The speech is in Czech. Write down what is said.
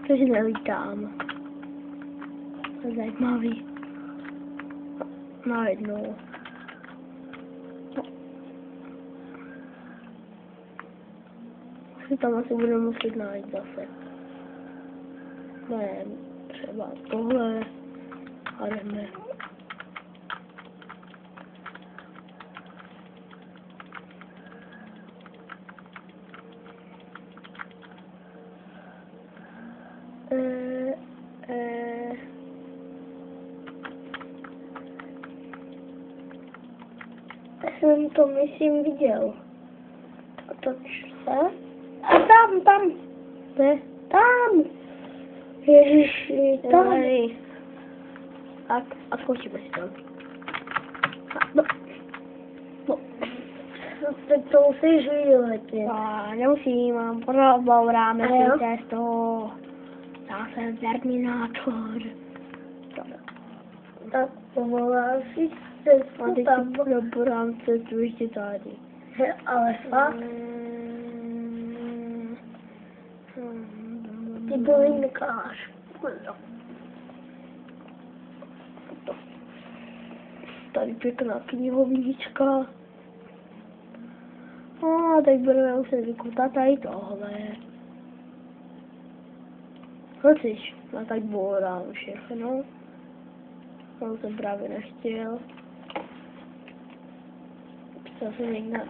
Takže nelítám. To je zajímavý. Najednou. Si tam asi budeme muset najít zase. Ne, třeba tohle. A jdeme. Jsem to, myslím, viděl. A toč se. A tam. Ne? Tam. Ježiši, tam. A skočíme si tam. No. Teď to musíš vyletět. Nemusím, mám probouráme si cestu. Zase Terminátor. Tak povoláš si cestu tam. Proborám cestu ještě tady. Ale fakt? Ty bylinkář. Tady pěkná knihovnička. A teď budeme muset vykutat tady tohle. Chceš? No tak bourám všechno. To jsem právě nechtěl. Psal jsem někde.